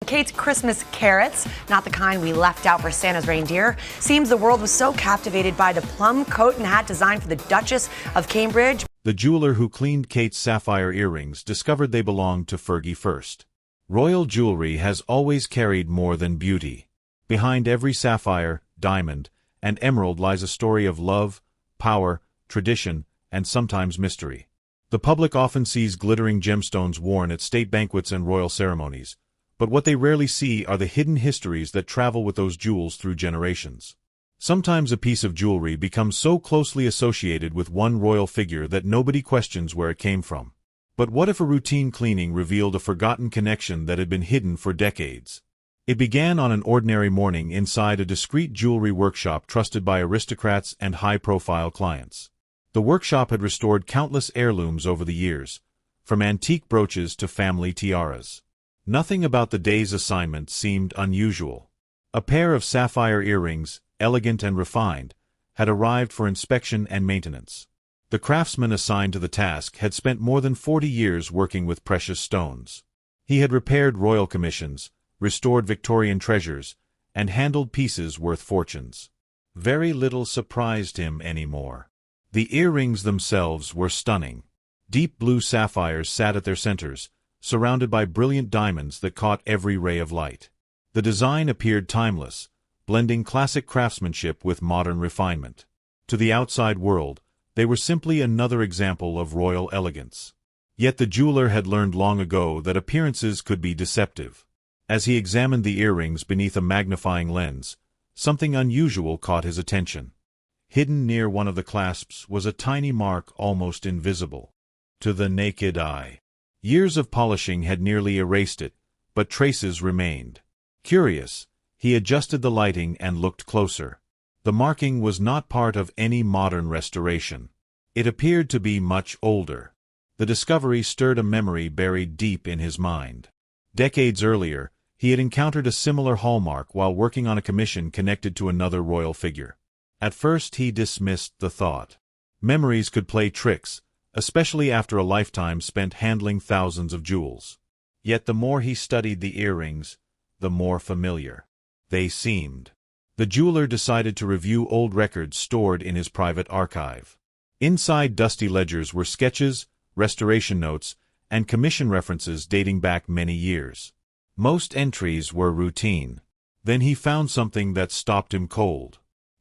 Kate's Christmas carrots, not the kind we left out for Santa's reindeer. Seems the world was so captivated by the plum coat and hat designed for the Duchess of Cambridge. The jeweler who cleaned Kate's sapphire earrings discovered they belonged to Fergie first. Royal jewelry has always carried more than beauty. Behind every sapphire, diamond, and emerald lies a story of love, power, tradition, and sometimes mystery. The public often sees glittering gemstones worn at state banquets and royal ceremonies, but what they rarely see are the hidden histories that travel with those jewels through generations. Sometimes a piece of jewelry becomes so closely associated with one royal figure that nobody questions where it came from. But what if a routine cleaning revealed a forgotten connection that had been hidden for decades? It began on an ordinary morning inside a discreet jewelry workshop trusted by aristocrats and high-profile clients. The workshop had restored countless heirlooms over the years, from antique brooches to family tiaras. Nothing about the day's assignment seemed unusual. A pair of sapphire earrings, elegant and refined, had arrived for inspection and maintenance. The craftsman assigned to the task had spent more than 40 years working with precious stones. He had repaired royal commissions, restored Victorian treasures, and handled pieces worth fortunes. Very little surprised him anymore. The earrings themselves were stunning. Deep blue sapphires sat at their centers, surrounded by brilliant diamonds that caught every ray of light. The design appeared timeless, blending classic craftsmanship with modern refinement. To the outside world, they were simply another example of royal elegance. Yet the jeweler had learned long ago that appearances could be deceptive. As he examined the earrings beneath a magnifying lens, something unusual caught his attention. Hidden near one of the clasps was a tiny mark almost invisible to the naked eye. Years of polishing had nearly erased it, but traces remained. Curious, he adjusted the lighting and looked closer. The marking was not part of any modern restoration. It appeared to be much older. The discovery stirred a memory buried deep in his mind. Decades earlier, he had encountered a similar hallmark while working on a commission connected to another royal figure. At first he dismissed the thought. Memories could play tricks, especially after a lifetime spent handling thousands of jewels. Yet the more he studied the earrings, the more familiar they seemed. The jeweler decided to review old records stored in his private archive. Inside dusty ledgers were sketches, restoration notes, and commission references dating back many years. Most entries were routine. Then he found something that stopped him cold.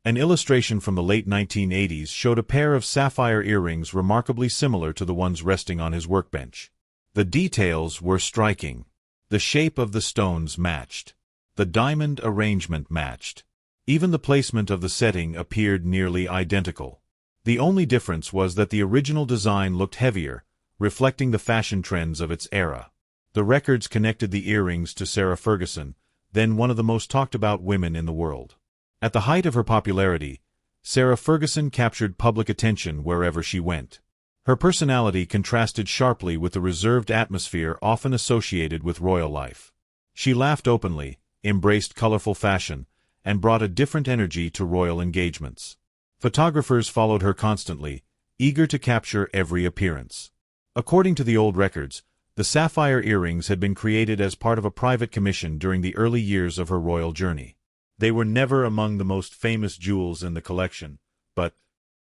An illustration from the late 1980s showed a pair of sapphire earrings remarkably similar to the ones resting on his workbench. The details were striking. The shape of the stones matched. The diamond arrangement matched. Even the placement of the setting appeared nearly identical. The only difference was that the original design looked heavier, reflecting the fashion trends of its era. The records connected the earrings to Sarah Ferguson, then one of the most talked-about women in the world. At the height of her popularity, Sarah Ferguson captured public attention wherever she went. Her personality contrasted sharply with the reserved atmosphere often associated with royal life. She laughed openly, embraced colorful fashion, and brought a different energy to royal engagements. Photographers followed her constantly, eager to capture every appearance. According to the old records, the sapphire earrings had been created as part of a private commission during the early years of her royal journey. They were never among the most famous jewels in the collection, but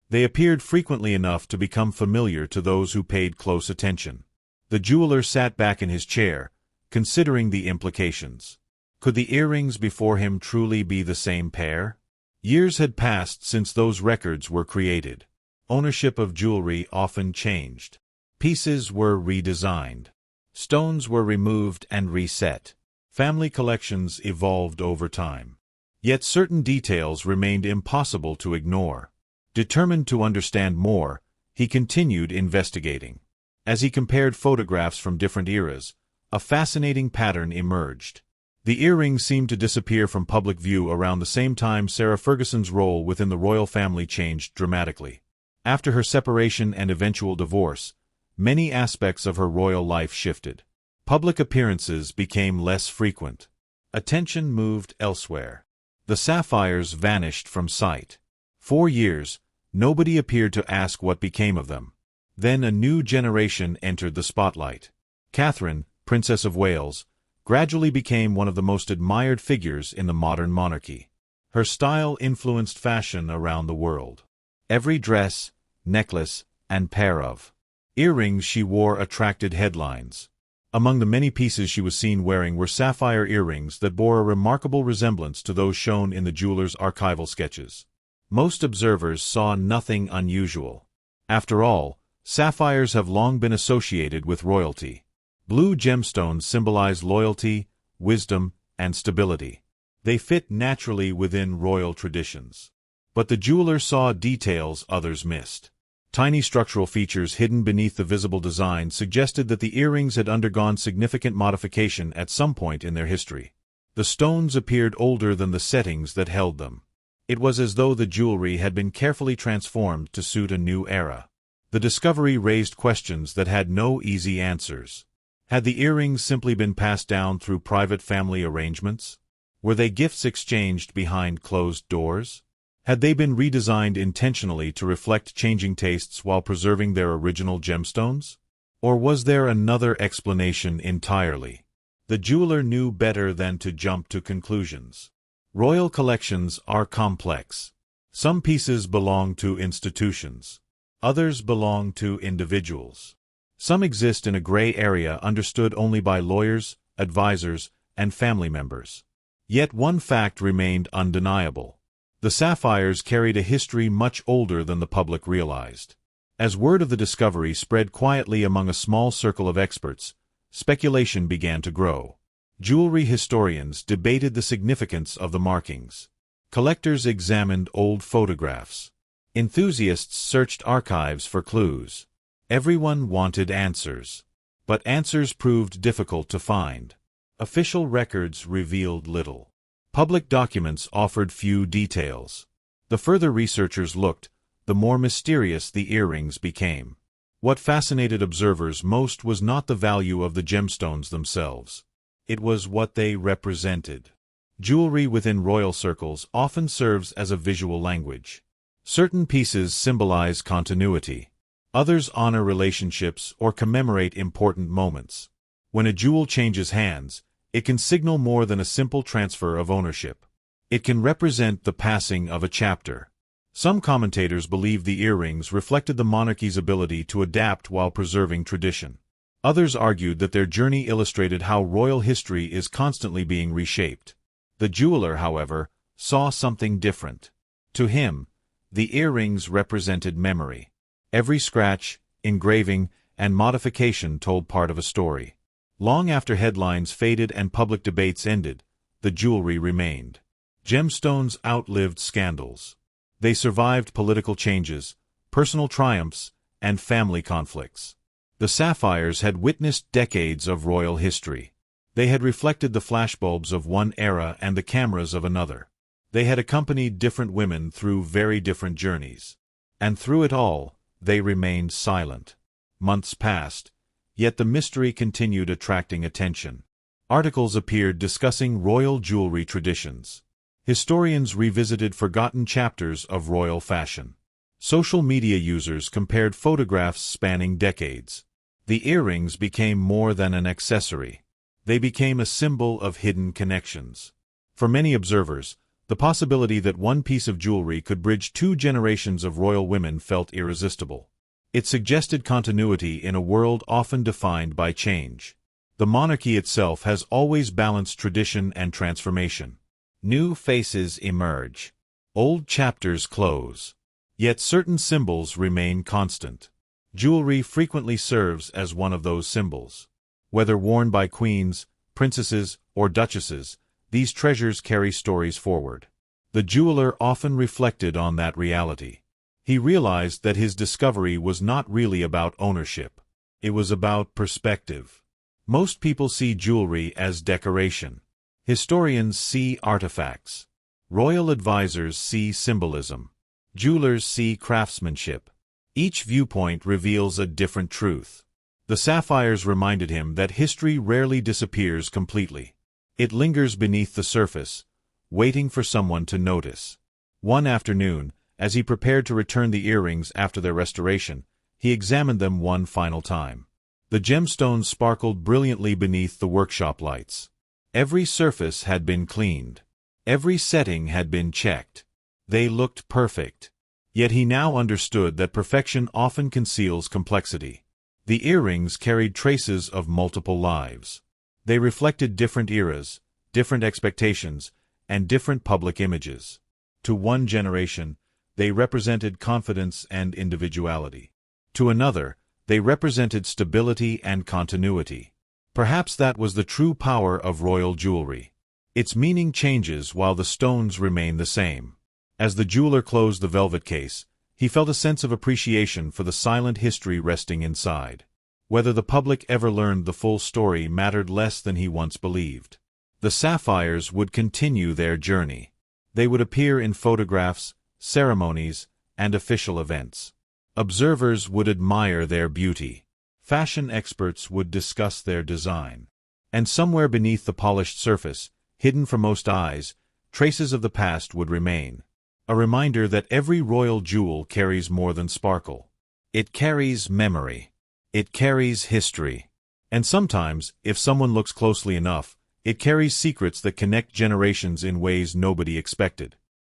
they appeared frequently enough to become familiar to those who paid close attention. The jeweler sat back in his chair, considering the implications. Could the earrings before him truly be the same pair? Years had passed since those records were created. Ownership of jewelry often changed. Pieces were redesigned. Stones were removed and reset. Family collections evolved over time. Yet certain details remained impossible to ignore. Determined to understand more, he continued investigating. As he compared photographs from different eras, a fascinating pattern emerged. The earrings seemed to disappear from public view around the same time Sarah Ferguson's role within the royal family changed dramatically. After her separation and eventual divorce, many aspects of her royal life shifted. Public appearances became less frequent. Attention moved elsewhere. The sapphires vanished from sight. For years, nobody appeared to ask what became of them. Then a new generation entered the spotlight. Catherine, Princess of Wales, gradually became one of the most admired figures in the modern monarchy. Her style influenced fashion around the world. Every dress, necklace, and pair of earrings she wore attracted headlines. Among the many pieces she was seen wearing were sapphire earrings that bore a remarkable resemblance to those shown in the jeweler's archival sketches. Most observers saw nothing unusual. After all, sapphires have long been associated with royalty. Blue gemstones symbolize loyalty, wisdom, and stability. They fit naturally within royal traditions. But the jeweler saw details others missed. Tiny structural features hidden beneath the visible design suggested that the earrings had undergone significant modification at some point in their history. The stones appeared older than the settings that held them. It was as though the jewelry had been carefully transformed to suit a new era. The discovery raised questions that had no easy answers. Had the earrings simply been passed down through private family arrangements? Were they gifts exchanged behind closed doors? Had they been redesigned intentionally to reflect changing tastes while preserving their original gemstones? Or was there another explanation entirely? The jeweler knew better than to jump to conclusions. Royal collections are complex. Some pieces belong to institutions. Others belong to individuals. Some exist in a gray area understood only by lawyers, advisors, and family members. Yet one fact remained undeniable. The sapphires carried a history much older than the public realized. As word of the discovery spread quietly among a small circle of experts, speculation began to grow. Jewelry historians debated the significance of the markings. Collectors examined old photographs. Enthusiasts searched archives for clues. Everyone wanted answers. But answers proved difficult to find. Official records revealed little. Public documents offered few details. The further researchers looked, the more mysterious the earrings became. What fascinated observers most was not the value of the gemstones themselves. It was what they represented. Jewelry within royal circles often serves as a visual language. Certain pieces symbolize continuity. Others honor relationships or commemorate important moments. When a jewel changes hands, it can signal more than a simple transfer of ownership. It can represent the passing of a chapter. Some commentators believe the earrings reflected the monarchy's ability to adapt while preserving tradition. Others argued that their journey illustrated how royal history is constantly being reshaped. The jeweler, however, saw something different. To him, the earrings represented memory. Every scratch, engraving, and modification told part of a story. Long after headlines faded and public debates ended, the jewelry remained. Gemstones outlived scandals. They survived political changes, personal triumphs, and family conflicts. The sapphires had witnessed decades of royal history. They had reflected the flashbulbs of one era and the cameras of another. They had accompanied different women through very different journeys. And through it all, they remained silent. Months passed, yet the mystery continued attracting attention. Articles appeared discussing royal jewelry traditions. Historians revisited forgotten chapters of royal fashion. Social media users compared photographs spanning decades. The earrings became more than an accessory. They became a symbol of hidden connections. For many observers, the possibility that one piece of jewelry could bridge 2 generations of royal women felt irresistible. It suggested continuity in a world often defined by change. The monarchy itself has always balanced tradition and transformation. New faces emerge. Old chapters close. Yet certain symbols remain constant. Jewelry frequently serves as one of those symbols. Whether worn by queens, princesses, or duchesses, these treasures carry stories forward. The jeweler often reflected on that reality. He realized that his discovery was not really about ownership. It was about perspective. Most people see jewelry as decoration. Historians see artifacts. Royal advisors see symbolism. Jewelers see craftsmanship. Each viewpoint reveals a different truth. The sapphires reminded him that history rarely disappears completely. It lingers beneath the surface, waiting for someone to notice. One afternoon, as he prepared to return the earrings after their restoration, he examined them one final time. The gemstones sparkled brilliantly beneath the workshop lights. Every surface had been cleaned. Every setting had been checked. They looked perfect. Yet he now understood that perfection often conceals complexity. The earrings carried traces of multiple lives. They reflected different eras, different expectations, and different public images. To one generation, they represented confidence and individuality. To another, they represented stability and continuity. Perhaps that was the true power of royal jewelry. Its meaning changes while the stones remain the same. As the jeweler closed the velvet case, he felt a sense of appreciation for the silent history resting inside. Whether the public ever learned the full story mattered less than he once believed. The sapphires would continue their journey. They would appear in photographs, ceremonies, and official events. Observers would admire their beauty. Fashion experts would discuss their design. And somewhere beneath the polished surface, hidden from most eyes, traces of the past would remain. A reminder that every royal jewel carries more than sparkle. It carries memory. It carries history. And sometimes, if someone looks closely enough, it carries secrets that connect generations in ways nobody expected.